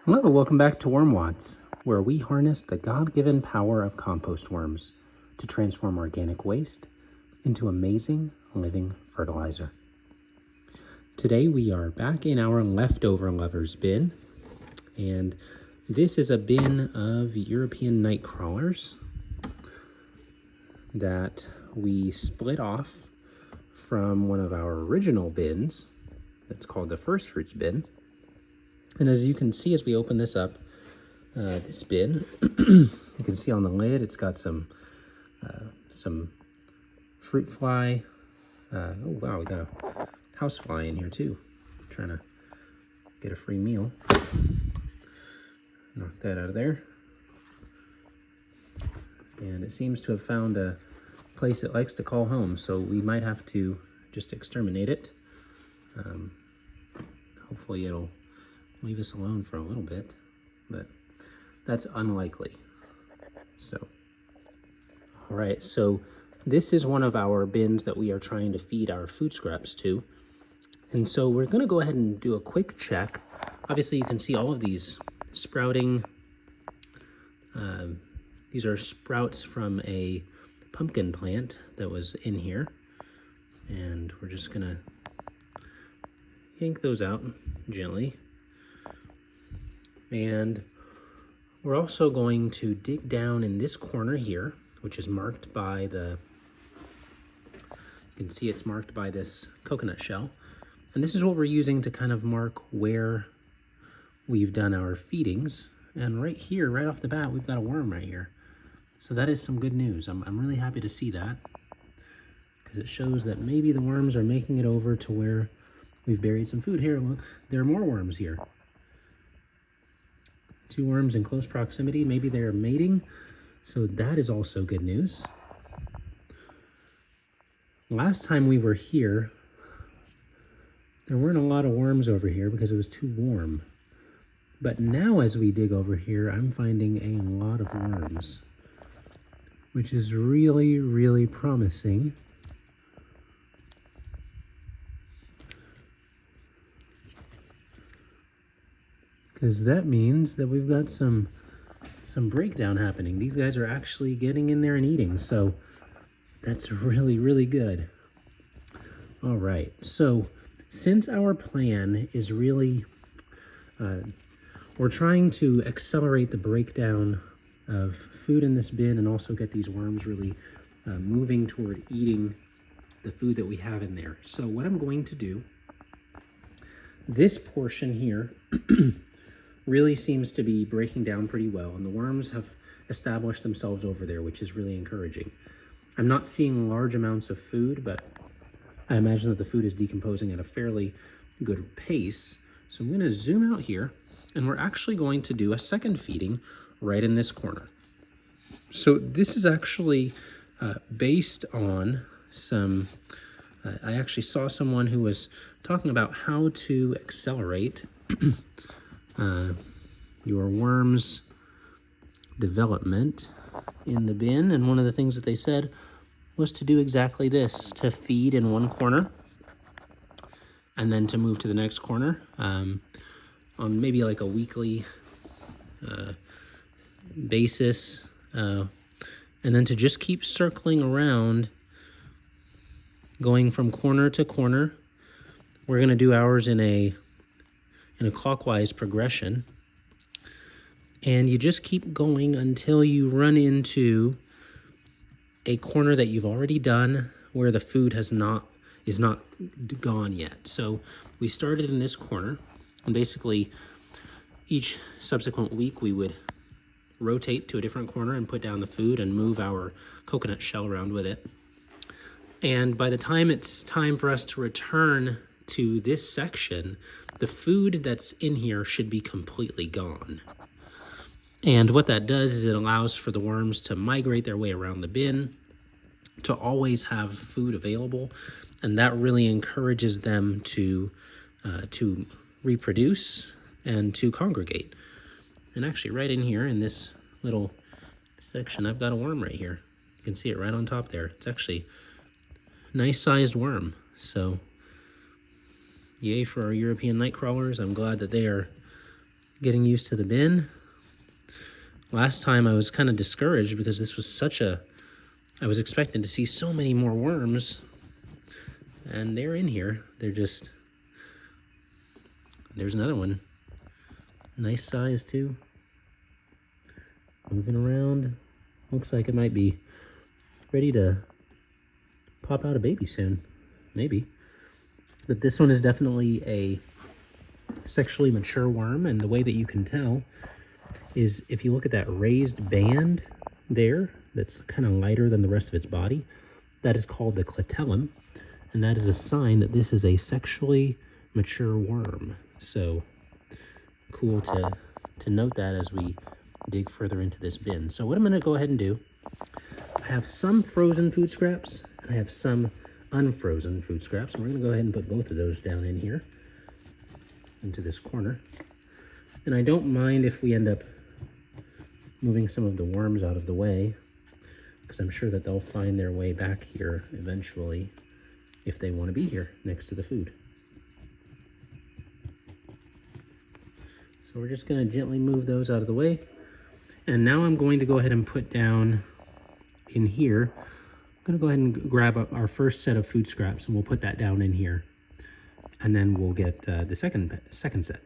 Hello, welcome back to Worm Watts, where we harness the God-given power of compost worms to transform organic waste into amazing living fertilizer. Today we are back in our leftover lovers bin, and this is a bin of European night crawlers that we split off from one of our original bins that's called the first fruits bin. And as you can see as we open this up, this bin, you can see on the lid it's got some fruit fly. Oh wow, we got a house fly in here too. Trying to get a free meal. Knock that out of there. And it seems to have found a place it likes to call home, so we might have to just exterminate it. Hopefully it'll leave us alone for a little bit, but that's unlikely. So, all right, so this is one of our bins that we are trying to feed our food scraps to. And so we're gonna go ahead and do a quick check. Obviously you can see all of these sprouting. These are sprouts from a pumpkin plant that was in here. And we're just gonna yank those out gently. And we're also going to dig down in this corner here, which is marked by you can see it's marked by this coconut shell. And this is what we're using to kind of mark where we've done our feedings. And right here, right off the bat, we've got a worm right here. So that is some good news. I'm really happy to see that, because it shows that maybe the worms are making it over to where we've buried some food. Here, look, there are more worms here. 2 worms in close proximity. Maybe they're mating. So that is also good news. Last time we were here, there weren't a lot of worms over here because it was too warm. But now as we dig over here, I'm finding a lot of worms, which is really, really promising. Because that means that we've got some breakdown happening. These guys are actually getting in there and eating, so that's really, really good. All right, so since our plan is really, we're trying to accelerate the breakdown of food in this bin and also get these worms really moving toward eating the food that we have in there. So what I'm going to do, this portion here really seems to be breaking down pretty well, and the worms have established themselves over there, which is really encouraging. I'm not seeing large amounts of food, but I imagine that the food is decomposing at a fairly good pace. So I'm going to zoom out here, and we're actually going to do a second feeding right in this corner. So this is actually based on some, I actually saw someone who was talking about how to accelerate your worms development in the bin, and one of the things that they said was to do exactly this, to feed in one corner and then to move to the next corner on maybe like a weekly basis, and then to just keep circling around, going from corner to corner. We're going to do ours in a clockwise progression, and you just keep going until you run into a corner that you've already done where the food is not gone yet. So we started in this corner, and basically each subsequent week we would rotate to a different corner and put down the food and move our coconut shell around with it. And by the time it's time for us to return to this section, the food that's in here should be completely gone. And what that does is it allows for the worms to migrate their way around the bin, to always have food available, and that really encourages them to reproduce and to congregate. And actually right in here in this little section, I've got a worm right here. You can see it right on top there. It's actually a nice sized worm. So yay for our European night crawlers. I'm glad that they are getting used to the bin. Last time I was kind of discouraged because this was I was expecting to see so many more worms, and they're in here. There's another one. Nice size too. Moving around. Looks like it might be ready to pop out a baby soon. Maybe. But this one is definitely a sexually mature worm, and the way that you can tell is if you look at that raised band there that's kind of lighter than the rest of its body, that is called the clitellum, and that is a sign that this is a sexually mature worm. So cool to note that as we dig further into this bin. So what I'm going to go ahead and do, I have some frozen food scraps and I have some unfrozen food scraps, and we're going to go ahead and put both of those down in here into this corner. And I don't mind if we end up moving some of the worms out of the way, because I'm sure that they'll find their way back here eventually if they want to be here next to the food. So we're just going to gently move those out of the way. And now I'm going to go ahead and put down in here, I'm going to go ahead and grab our first set of food scraps, and we'll put that down in here. And then we'll get the second set.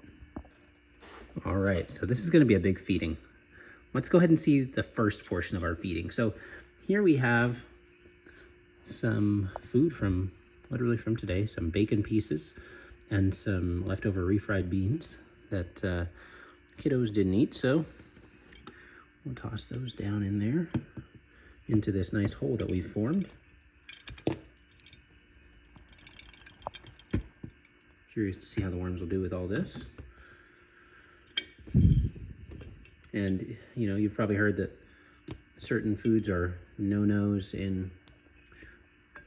All right, so this is going to be a big feeding. Let's go ahead and see the first portion of our feeding. So here we have some food from, literally from today, some bacon pieces and some leftover refried beans that kiddos didn't eat. So we'll toss those down in there into this nice hole that we've formed. Curious to see how the worms will do with all this. And, you know, you've probably heard that certain foods are no-nos in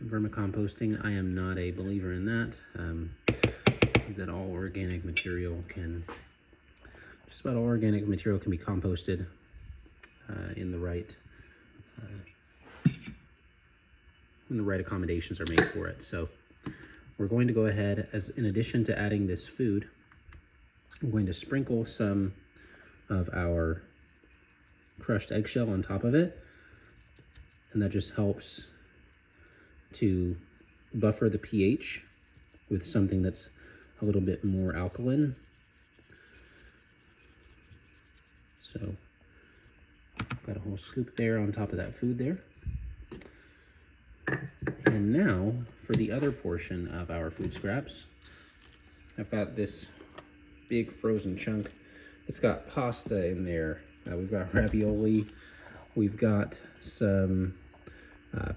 vermicomposting. I am not a believer in that. That all organic material just about all organic material can be composted in the right when the right accommodations are made for it. So we're going to go ahead, in addition to adding this food, I'm going to sprinkle some of our crushed eggshell on top of it, and that just helps to buffer the pH with something that's a little bit more alkaline. So got a whole scoop there on top of that food there. And now for the other portion of our food scraps, I've got this big frozen chunk. It's got pasta in there. We've got ravioli. We've got some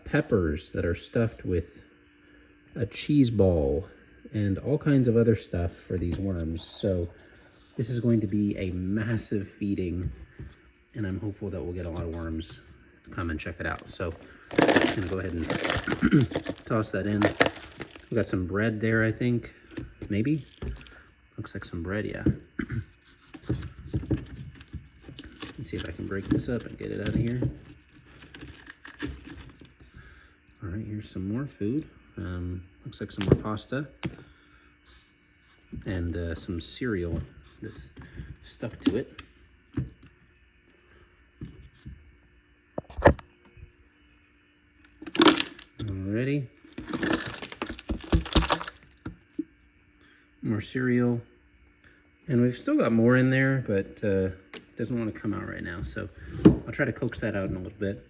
peppers that are stuffed with a cheese ball and all kinds of other stuff for these worms. So this is going to be a massive feeding, and I'm hopeful that we'll get a lot of worms to come and check it out. So I'm gonna go ahead and toss that in. We've got some bread there, I think, maybe. Looks like some bread, yeah. Let me see if I can break this up and get it out of here. All right, here's some more food. Looks like some more pasta and some cereal that's stuck to it. Alrighty. More cereal. And we've still got more in there, but it doesn't want to come out right now. So I'll try to coax that out in a little bit.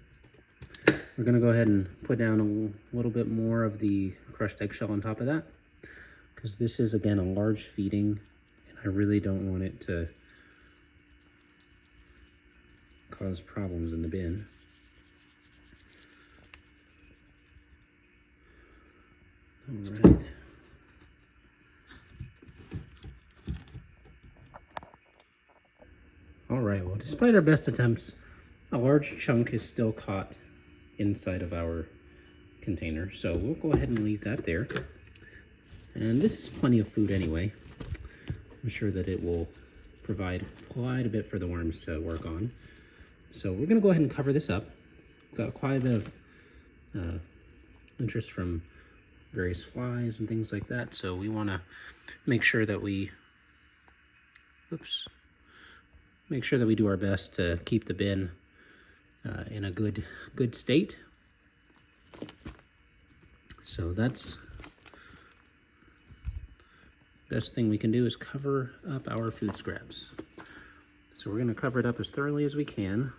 We're going to go ahead and put down a little bit more of the crushed eggshell on top of that, because this is, again, a large feeding, and I really don't want it to cause problems in the bin. All right. All right, well, despite our best attempts, a large chunk is still caught inside of our container, so we'll go ahead and leave that there. And this is plenty of food anyway. I'm sure that it will provide quite a bit for the worms to work on. So we're gonna go ahead and cover this up. We've got quite a bit of interest from various flies and things like that, so we wanna make sure that we, oops, make sure that we do our best to keep the bin in a good state. So that's best thing we can do is cover up our food scraps. So we're going to cover it up as thoroughly as we can.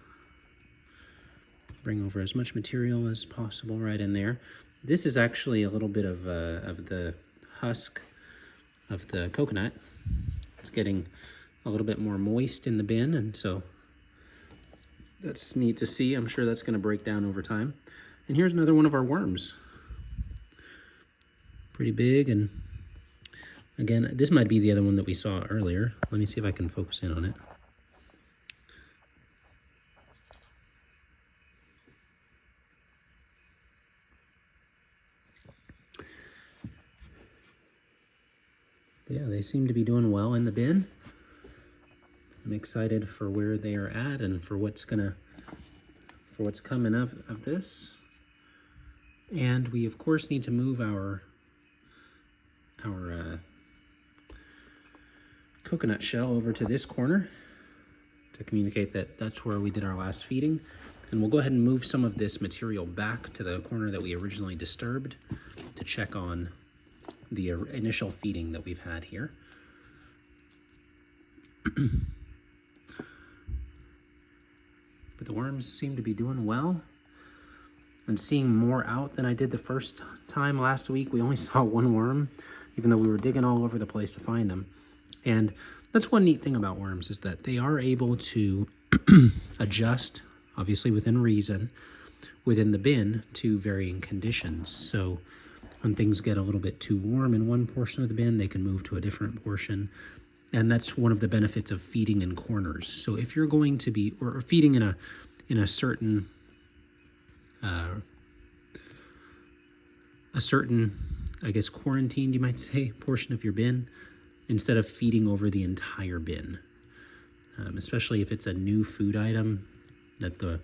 Bring over as much material as possible right in there. This is actually a little bit of the husk of the coconut. It's getting a little bit more moist in the bin, and so that's neat to see. I'm sure that's going to break down over time. And here's another one of our worms. Pretty big, and again, this might be the other one that we saw earlier. Let me see if I can focus in on it. Yeah, they seem to be doing well in the bin. I'm excited for where they are at and for what's coming of this. And we of course need to move our coconut shell over to this corner to communicate that that's where we did our last feeding. And we'll go ahead and move some of this material back to the corner that we originally disturbed to check on the initial feeding that we've had here. But the worms seem to be doing well. I'm seeing more out than I did the first time last week. We only saw one worm, even though we were digging all over the place to find them. And that's one neat thing about worms, is that they are able to adjust, obviously within reason, within the bin to varying conditions. So when things get a little bit too warm in one portion of the bin, they can move to a different portion. And that's one of the benefits of feeding in corners. So if you're going to be, or feeding in a certain I guess quarantined, you might say, portion of your bin, instead of feeding over the entire bin, especially if it's a new food item that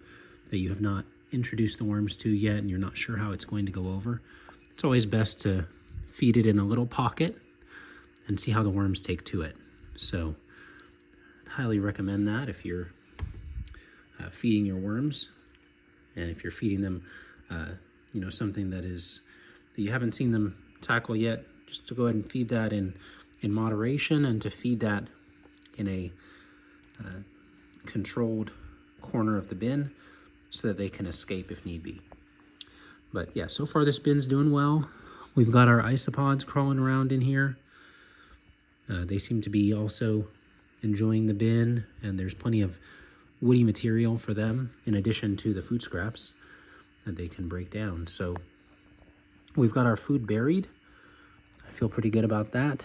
you have not introduced the worms to yet and you're not sure how it's going to go over. It's always best to feed it in a little pocket and see how the worms take to it. So I'd highly recommend that if you're feeding your worms, and if you're feeding them something that you haven't seen them tackle yet, just to go ahead and feed that in moderation, and to feed that in a controlled corner of the bin so that they can escape if need be. But yeah, so far this bin's doing well. We've got our isopods crawling around in here. They seem to be also enjoying the bin, and there's plenty of woody material for them in addition to the food scraps that they can break down. So we've got our food buried. I feel pretty good about that.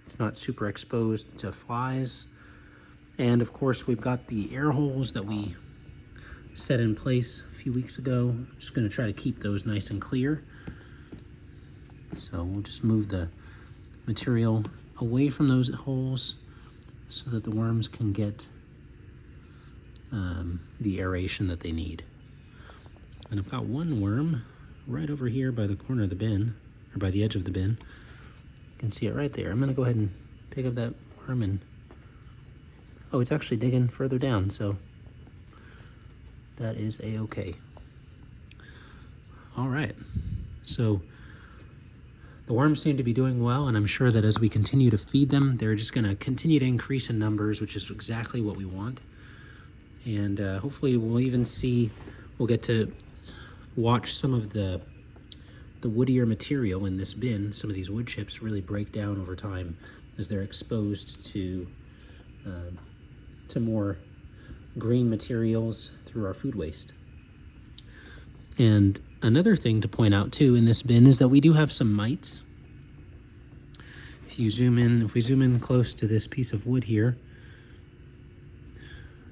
It's not super exposed to flies. And of course we've got the air holes that we set in place a few weeks ago. I'm just going to try to keep those nice and clear. So we'll just move the material away from those holes so that the worms can get the aeration that they need. And I've got one worm right over here by the corner of the bin, or by the edge of the bin. You can see it right there. I'm going to go ahead and pick up that worm, and oh, it's actually digging further down, so that is a-okay. All right, so the worms seem to be doing well, and I'm sure that as we continue to feed them, they're just going to continue to increase in numbers, which is exactly what we want. And hopefully we'll get to watch some of the woodier material in this bin, some of these wood chips, really break down over time as they're exposed to more green materials through our food waste. And another thing to point out too in this bin is that we do have some mites. If we zoom in close to this piece of wood here,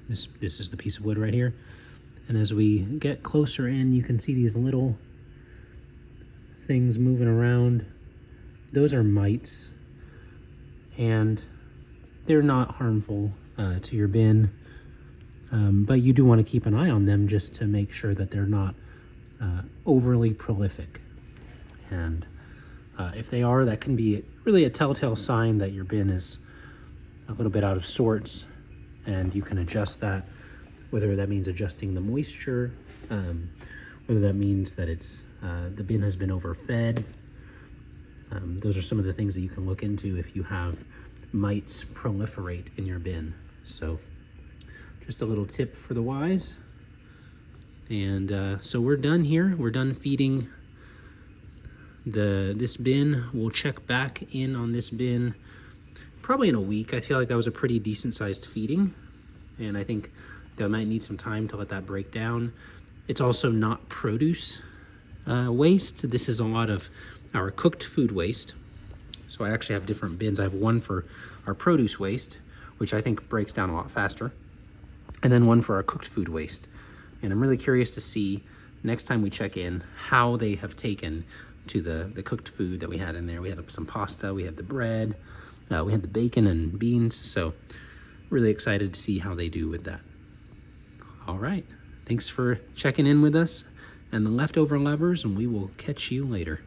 this is the piece of wood right here, and as we get closer in, you can see these little things moving around. Those are mites, and they're not harmful to your bin, but you do want to keep an eye on them just to make sure that they're not overly prolific. And if they are, that can be really a telltale sign that your bin is a little bit out of sorts, and you can adjust that, whether that means adjusting the moisture, whether that means that it's the bin has been overfed. Those are some of the things that you can look into if you have mites proliferate in your bin. So just a little tip for the wise. And so we're done here. We're done feeding this bin. We'll check back in on this bin probably in a week. I feel like that was a pretty decent sized feeding, and I think that might need some time to let that break down. It's also not produce waste. This is a lot of our cooked food waste. So I actually have different bins. I have one for our produce waste, which I think breaks down a lot faster, and then one for our cooked food waste. And I'm really curious to see next time we check in how they have taken to the cooked food that we had in there. We had some pasta, we had the bread, we had the bacon and beans. So really excited to see how they do with that. All right, thanks for checking in with us and the leftover levers, and we will catch you later.